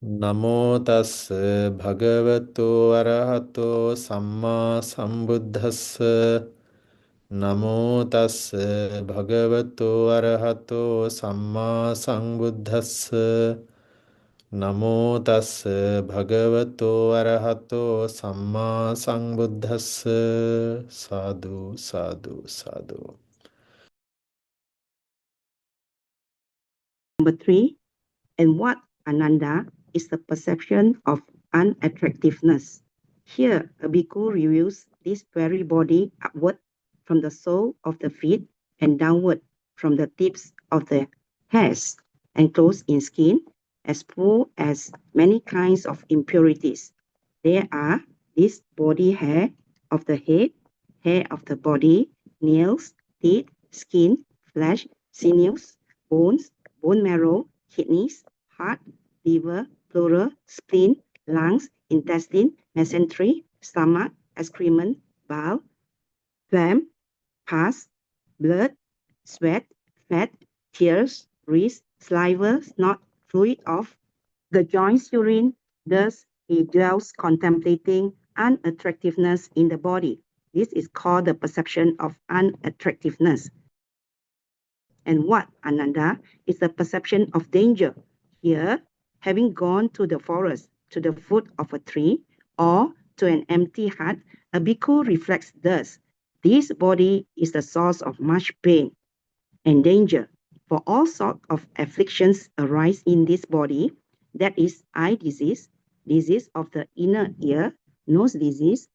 Namo tassa bhagavato arahato samma sambuddhassa. Namo tassa bhagavato arahato samma sambuddhassa. Namo tassa bhagavato arahato samma sambuddhassa. Sadhu, sadhu, sadhu. Number 3, and what ananda is the perception of unattractiveness. Here, a bhikkhu reviews this very body upward from the sole of the feet and downward from the tips of the hairs, enclosed in skin, as full as many kinds of impurities. There are this body hair of the head, hair of the body, nails, teeth, skin, flesh, sinews, bones, bone marrow, kidneys, heart, liver, pleura, spleen, lungs, intestine, mesentery, stomach, excrement, bowel, phlegm, pus, blood, sweat, fat, tears, wrist, saliva, snot, fluid of the joints, urine. Thus, he dwells contemplating unattractiveness in the body. This is called the perception of unattractiveness. And what ananda is the perception of danger. Here, having gone to the forest, to the foot of a tree, or to an empty hut, a bhikkhu reflects thus: this body is the source of much pain and danger, for all sorts of afflictions arise in this body, that is, eye disease, disease of the inner ear, nose disease,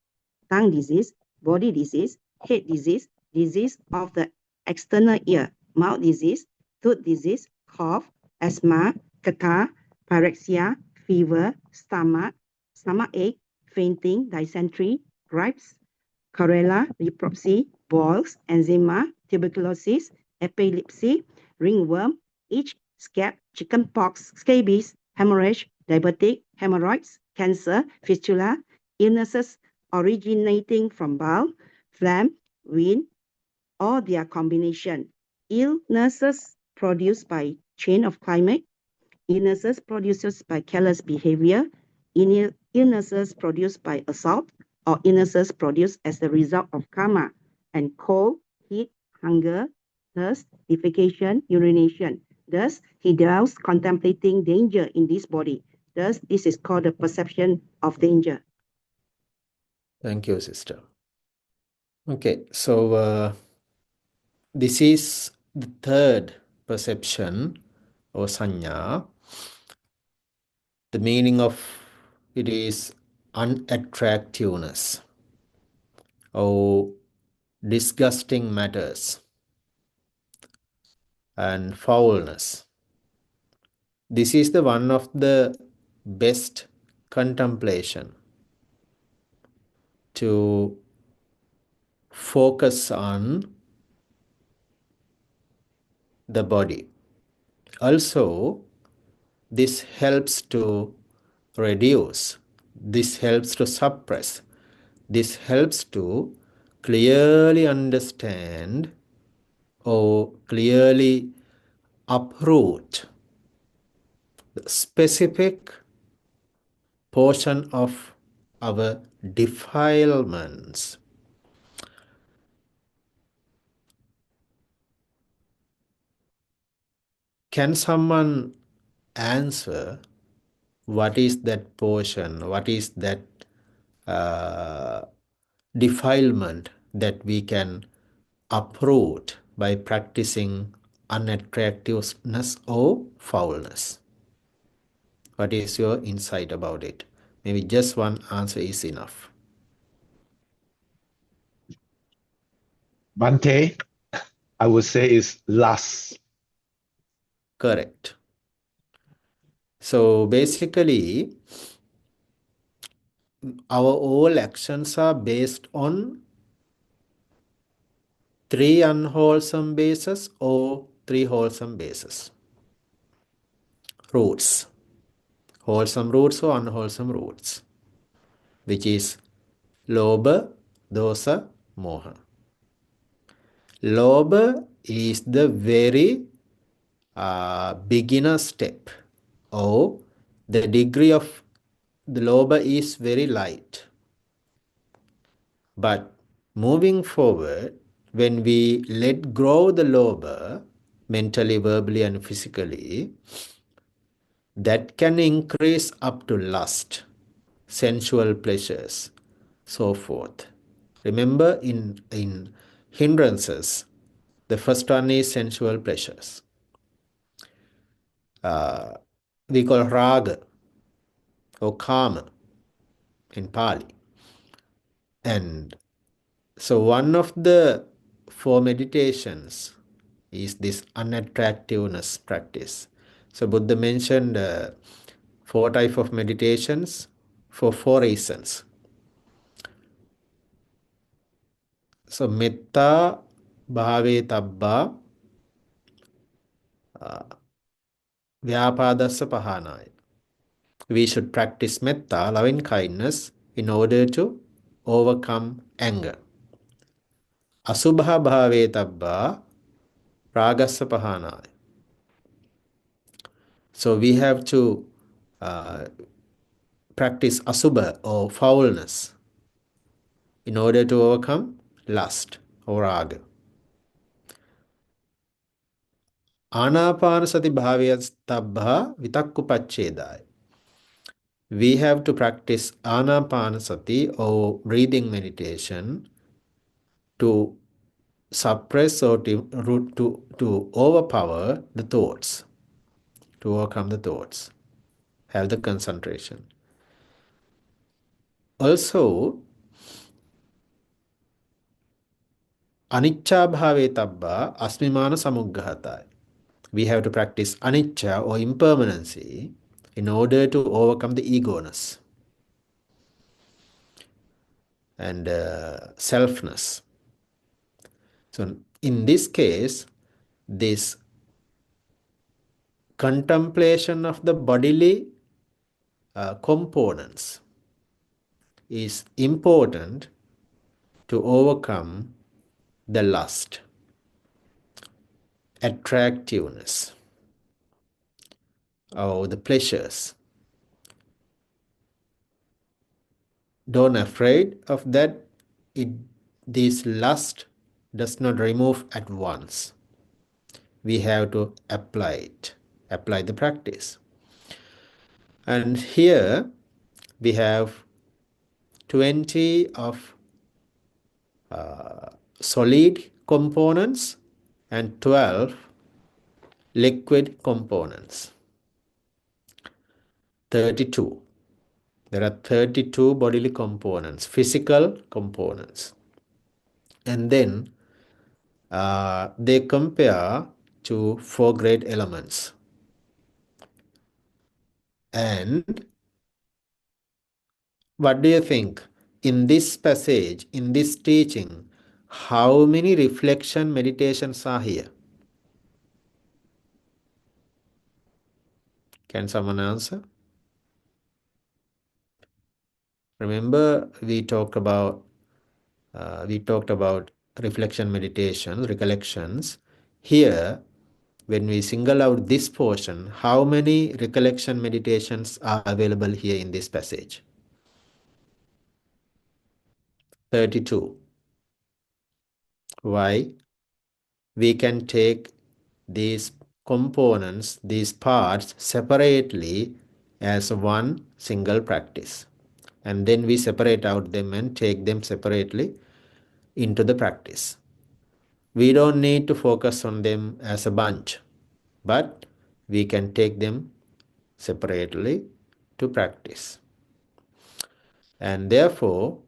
tongue disease, body disease, head disease, disease of the external ear, mouth disease, tooth disease, cough, asthma, catarrh, pyrexia, fever, stomach ache, fainting, dysentery, gripes, cholera, leprosy, boils, eczema, tuberculosis, epilepsy, ringworm, itch, scab, chickenpox, scabies, hemorrhage, diabetic, hemorrhoids, cancer, fistula, illnesses originating from bowel, phlegm, wind, or their combination, illnesses produced by change of climate, illnesses produced by careless behavior, illnesses produced by assault, or illnesses produced as the result of karma, and cold, heat, hunger, thirst, defecation, urination. Thus, he dwells contemplating danger in this body. Thus, this is called the perception of danger. Thank you, sister. Okay, so this is the third perception or saññā. The meaning of it is unattractiveness or disgusting matters and foulness. This is the one of the best contemplation to focus on the body. Also, this helps to reduce, this helps to suppress, this helps to clearly understand or clearly uproot the specific portion of our defilements. Can someone answer what is that portion, what is that defilement that we can uproot by practicing unattractiveness or foulness? What is your insight about it? Maybe just one answer is enough. Bhante, I would say is lust. Correct. So basically, our all actions are based on three unwholesome bases or three wholesome bases. Roots. Wholesome roots or unwholesome roots. Which is lobha, dosa, moha. Lobha is the very beginner step or the degree of the lobha is very light. But moving forward, when we let go the lobha, mentally, verbally, and physically, that can increase up to lust, sensual pleasures, so forth. Remember, in hindrances, the first one is sensual pleasures. We call raga or kama in Pali. And so one of the 4 meditations is this unattractiveness practice. So Buddha mentioned 4 types of meditations for 4 reasons. So metta bhave tabba vyapadassa pahāna. We should practice metta, loving kindness, in order to overcome anger. Asubha bhave tabba ragassa pahāna. So we have to practice asubha or foulness in order to overcome lust or raga. Ānāpāna sati bhavyastabha vitakkupaccedāya. We have to practice ānāpāna sati or breathing meditation to suppress or to overpower the thoughts, to overcome the thoughts, have the concentration. Also, anicchā bhave tabba asmimāna samugghahataya. We have to practice anicchā or impermanence in order to overcome the egoness and selfness. So in this case, this contemplation of the bodily components is important to overcome the lust, attractiveness, or the pleasures. Don't afraid of that. This lust does not remove at once. We have to apply the practice. And here we have 20 of solid components and 12 liquid components. 32. There are 32 bodily components, physical components. And then they compare to 4 great elements. And what do you think? In this passage, in this teaching, how many reflection meditations are here? Can someone answer? Remember, we talked about reflection meditation, recollections. Here, when we single out this portion, how many recollection meditations are available here in this passage? 32. Why? We can take these components, these parts separately as one single practice. And then we separate out them and take them separately into the practice. We don't need to focus on them as a bunch, but we can take them separately to practice. And therefore,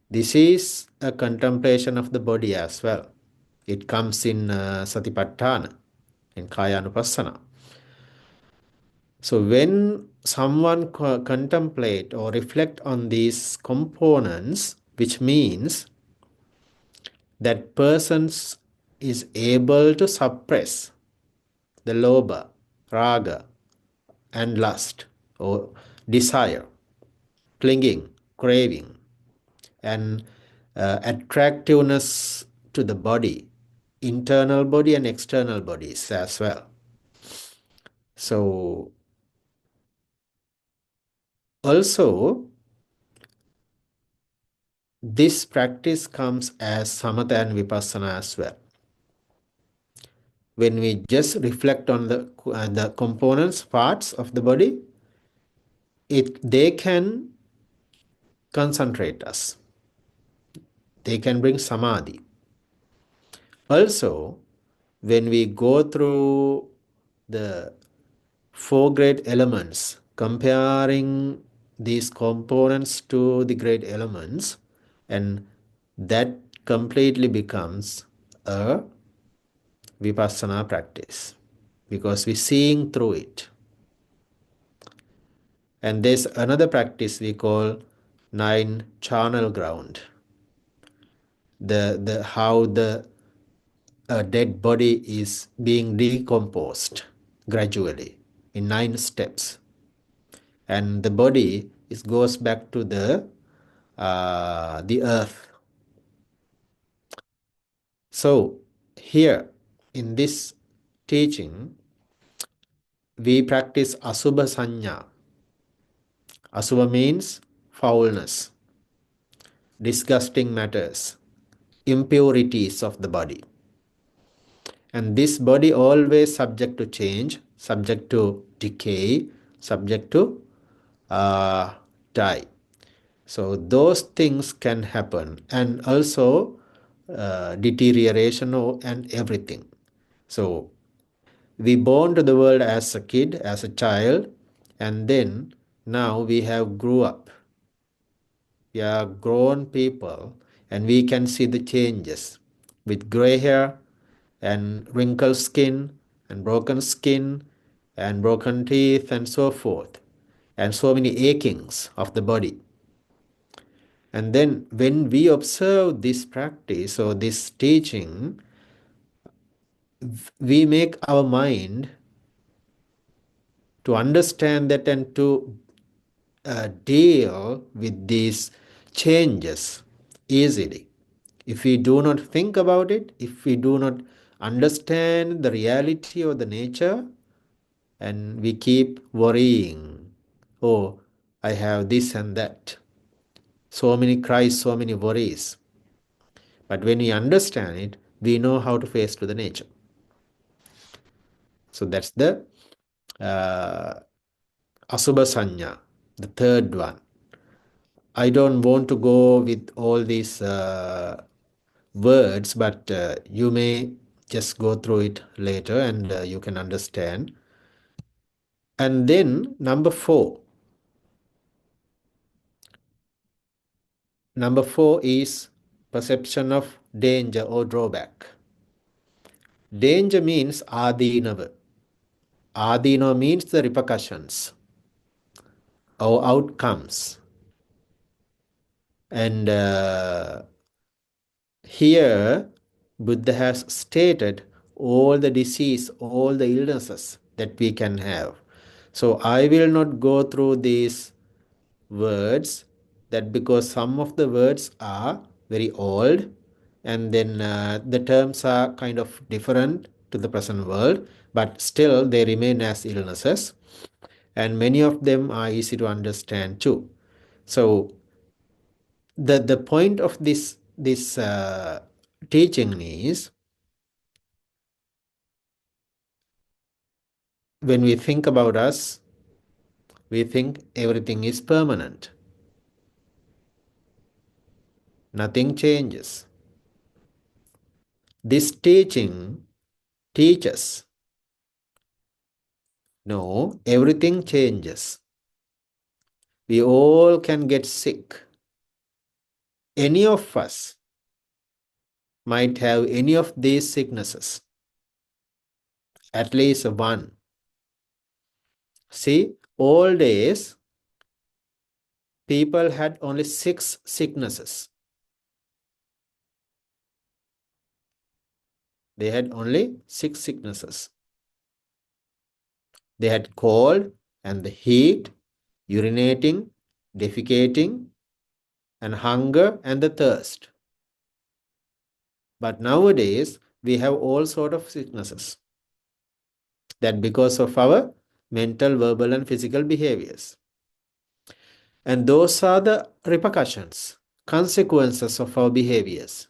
this is a contemplation of the body as well. It comes in satipatthana, in kāyanupassana. So when someone contemplate or reflect on these components, which means that person is able to suppress the lobha, raga, and lust or desire, clinging, craving, and attractiveness to the body, internal body and external bodies as well. So Also, this practice comes as samatha and vipassana as well. When we just reflect on the components, parts of the body, they can concentrate us. They can bring samadhi. Also, when we go through the 4 great elements, comparing these components to the great elements, and that completely becomes a vipassana practice, because we're seeing through it. And there's another practice we call 9 charnel ground. How the dead body is being decomposed gradually in 9 steps, and the body goes back to the earth. So here in this teaching, we practice asubha saññā. Asubha means foulness, disgusting matters, impurities of the body. And this body always subject to change, subject to decay, subject to die. So those things can happen, and also deterioration and everything. So we born to the world as a kid, as a child, and then now we have grew up. We are grown people, and we can see the changes with gray hair and wrinkled skin and broken teeth and so forth, and so many achings of the body. And then when we observe this practice or this teaching, we make our mind to understand that and to deal with these changes easily. If we do not think about it, if we do not understand the reality or the nature, and we keep worrying, oh, I have this and that, so many cries, so many worries. But when we understand it, we know how to face to the nature. So that's the asubha saññā, the third one. I don't want to go with all these words, but you may just go through it later, and you can understand. And then number 4. Number 4 is perception of danger or drawback. Danger means ādīnava. Ādīnava means the repercussions or outcomes. And here Buddha has stated all the disease, all the illnesses that we can have. So I will not go through these words, that because some of the words are very old, and then the terms are kind of different to the present world, but still they remain as illnesses, and many of them are easy to understand too. So the point of this teaching is, when we think about us, we think everything is permanent. Nothing changes. This teaching teaches, no, everything changes. We all can get sick. Any of us might have any of these sicknesses, at least one. See, old days, people had only 6 sicknesses. They had only 6 sicknesses. They had cold and the heat, urinating, defecating, and hunger and the thirst. But nowadays, we have all sorts of sicknesses. That because of our mental, verbal, and physical behaviors. And those are the repercussions, consequences of our behaviors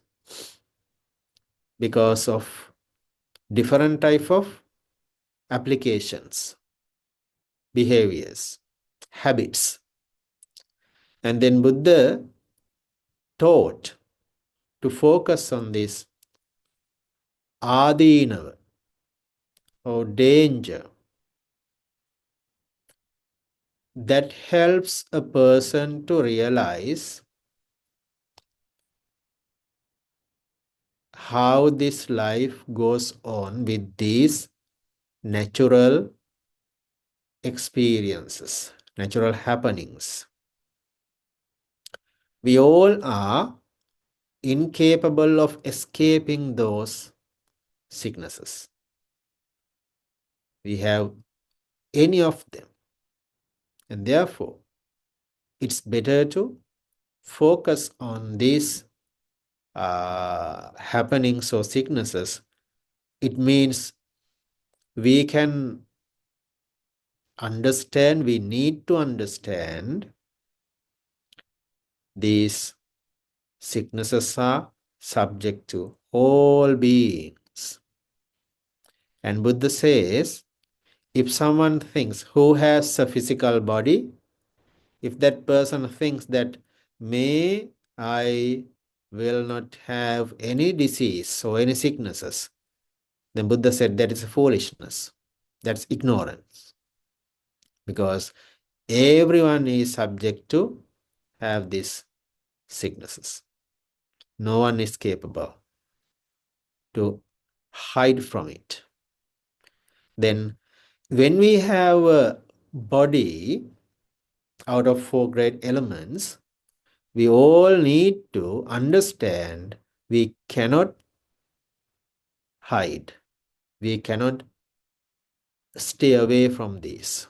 because of different type of applications, behaviors, habits. And then Buddha taught to focus on this ādīnava or danger that helps a person to realize how this life goes on with these natural experiences, natural happenings. We all are incapable of escaping those sicknesses. We have any of them. And therefore, it's better to focus on these happenings or sicknesses. It means we can understand, we need to understand these sicknesses are subject to all beings. And Buddha says, if someone thinks who has a physical body, if that person thinks that may I will not have any disease or any sicknesses, then Buddha said that is a foolishness. That's ignorance. Because everyone is subject to have these sicknesses. No one is capable to hide from it. Then when we have a body out of 4 great elements, we all need to understand we cannot hide. We cannot stay away from these.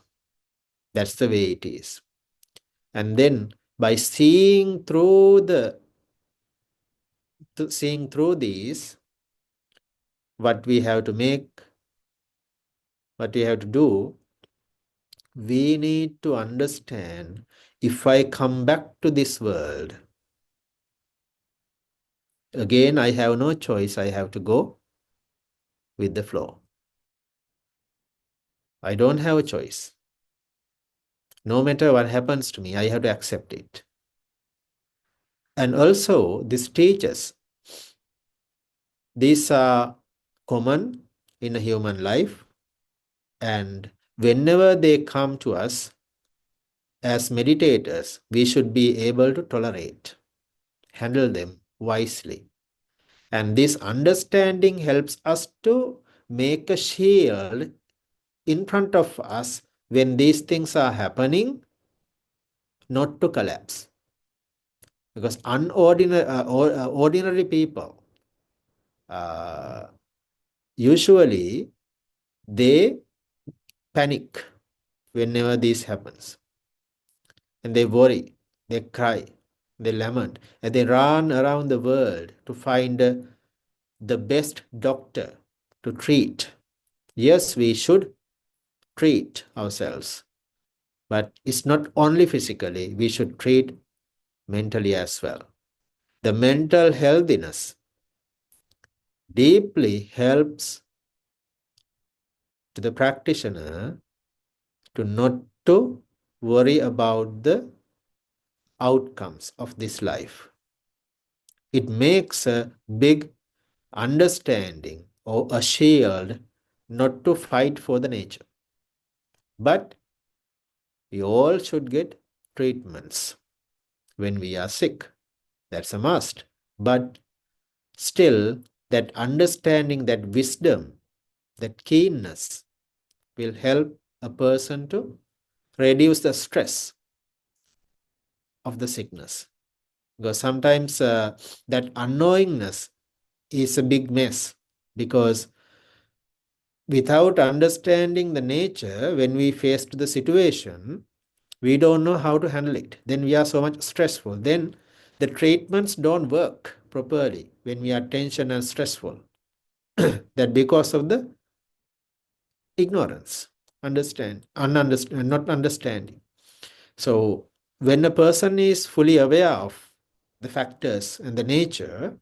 That's the way it is. And then by seeing through these, what we have to do, we need to understand, if I come back to this world, again, I have no choice. I have to go with the flow. I don't have a choice. No matter what happens to me, I have to accept it. And also, this teaches, these are common in a human life, and whenever they come to us as meditators, we should be able to tolerate, handle them wisely. And this understanding helps us to make a shield in front of us when these things are happening, not to collapse. Because ordinary people, usually they panic whenever this happens. And they worry, they cry, they lament, and they run around the world to find the best doctor to treat. Yes, we should treat ourselves, but it's not only physically, we should treat mentally as well. The mental healthiness deeply helps to the practitioner to not to worry about the outcomes of this life. It makes a big understanding or a shield not to fight for the nature. But we all should get treatments when we are sick. That's a must. But still, that understanding, that wisdom, that keenness will help a person to reduce the stress of the sickness. Because sometimes that unknowingness is a big mess, because without understanding the nature, when we face the situation, we don't know how to handle it. Then we are so much stressful. Then the treatments don't work properly when we are tension and stressful. That because of the ignorance, not understanding. So when a person is fully aware of the factors and the nature,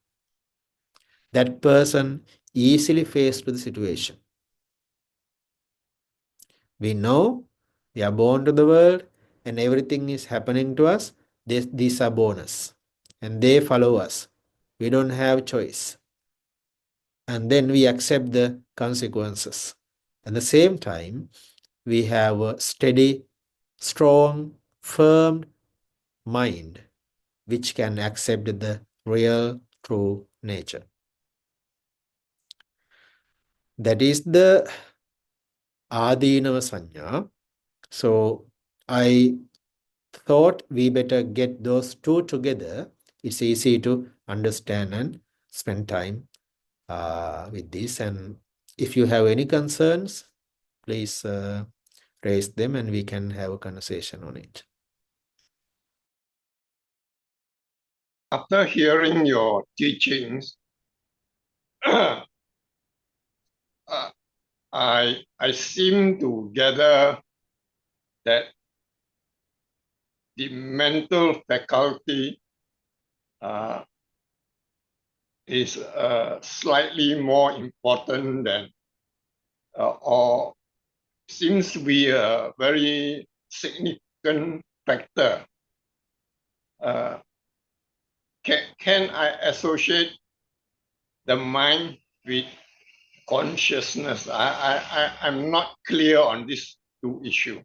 that person easily faced with the situation. We know we are born to the world and everything is happening to us. These are bonus and they follow us. We don't have choice. And then we accept the consequences. At the same time, we have a steady, strong, firm mind which can accept the real, true nature. That is the ādīnava saññā. So I thought we better get those two together. It's easy to understand and spend time with this. And if you have any concerns, please raise them and we can have a conversation on it. After hearing your teachings, I seem to gather that the mental faculty is slightly more important than, or seems to be a very significant factor. Can I associate the mind with consciousness? I'm not clear on these two issues.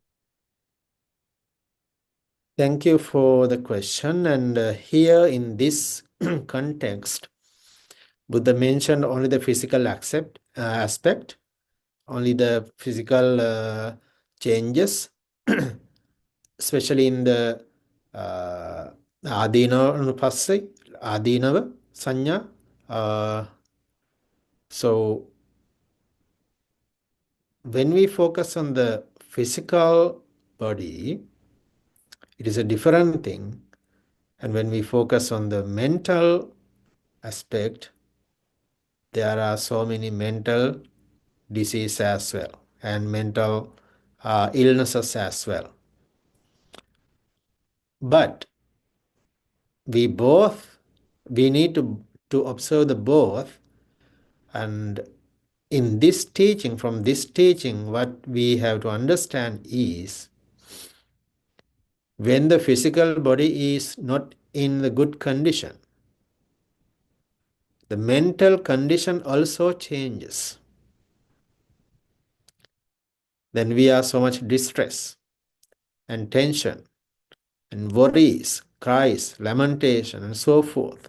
Thank you for the question. And here in this context, Buddha mentioned only the physical aspect, only the physical changes, especially in the ādīnava saññā. So when we focus on the physical body, it is a different thing. And when we focus on the mental aspect, there are so many mental diseases as well and mental illnesses as well. But we need to observe the both. And in this teaching, from this teaching, what we have to understand is when the physical body is not in the good condition, the mental condition also changes. Then we are so much distress and tension and worries, cries, lamentation, and so forth.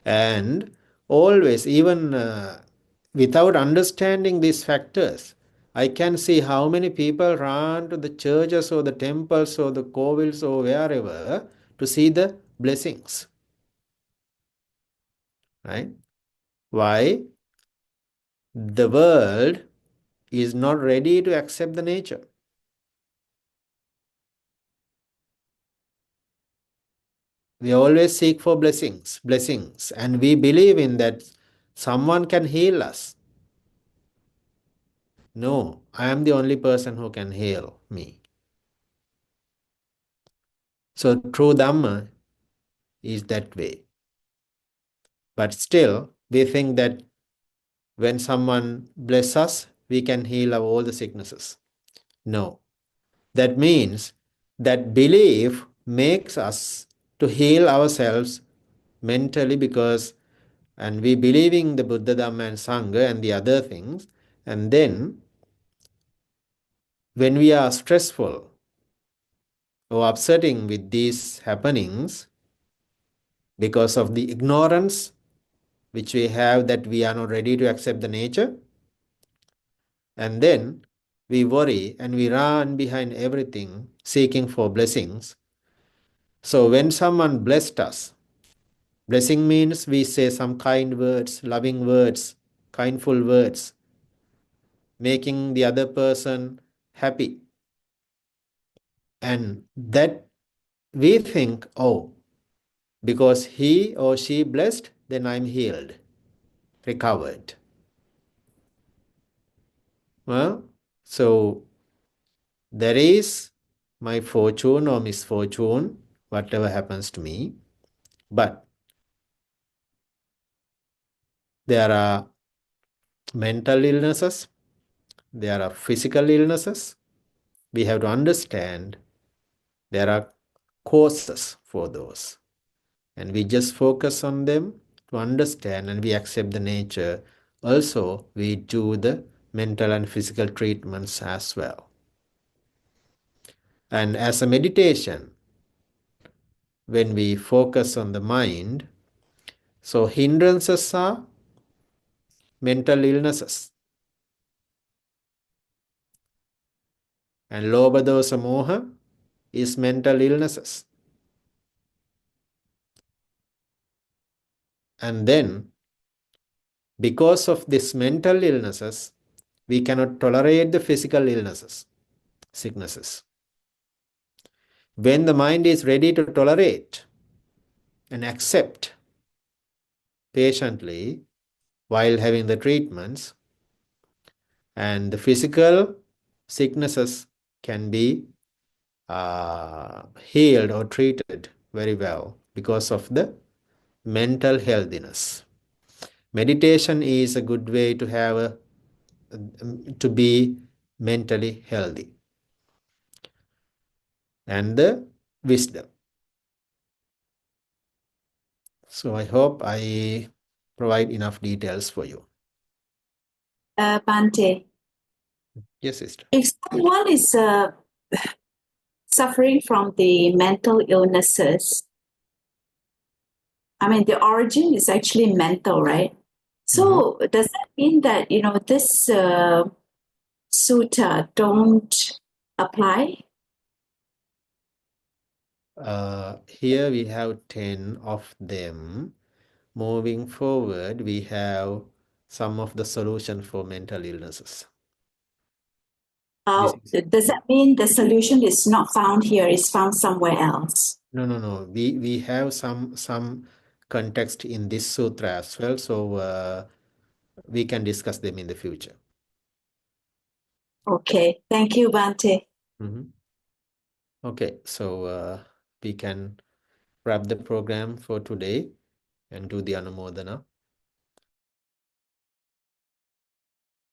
And always, even without understanding these factors, I can see how many people run to the churches or the temples or the kovils or wherever to see the blessings. Right? Why? The world is not ready to accept the nature. We always seek for blessings, and we believe in that someone can heal us. No, I am the only person who can heal me. So true Dhamma is that way. But still, we think that when someone blesses us, we can heal all the sicknesses. No. That means that belief makes us to heal ourselves mentally and we believe in the Buddha, Dhamma and Sangha and the other things. And then when we are stressful or upsetting with these happenings because of the ignorance which we have that we are not ready to accept the nature, and then we worry and we run behind everything seeking for blessings. So when someone blessed us, blessing means we say some kind words, loving words, kindful words, making the other person happy. And that we think, oh, because he or she blessed, then I'm healed, recovered. Well, so there is my fortune or misfortune, whatever happens to me. But there are mental illnesses, there are physical illnesses. We have to understand there are causes for those. And we just focus on them to understand, and we accept the nature. Also, we do the mental and physical treatments as well. And as a meditation, when we focus on the mind, so hindrances are mental illnesses. And lobha dosa moha is mental illnesses. And then, because of these mental illnesses, we cannot tolerate the physical illnesses, sicknesses. When the mind is ready to tolerate and accept patiently while having the treatments, and the physical sicknesses can be healed or treated very well because of the mental healthiness. Meditation is a good way to have to be mentally healthy. And the wisdom. So I hope I provide enough details for you. Bhante, Yes, sister. if someone is suffering from the mental illnesses, I mean, the origin is actually mental, right? So does that mean that, this sutta don't apply? Here we have 10 of them. Moving forward, we have some of the solution for mental illnesses. Does that mean the solution is not found here, it's found somewhere else? No. We have some context in this sutra as well, so we can discuss them in the future. Okay, thank you, Bhante. Okay, so we can wrap the program for today and do the anumodana.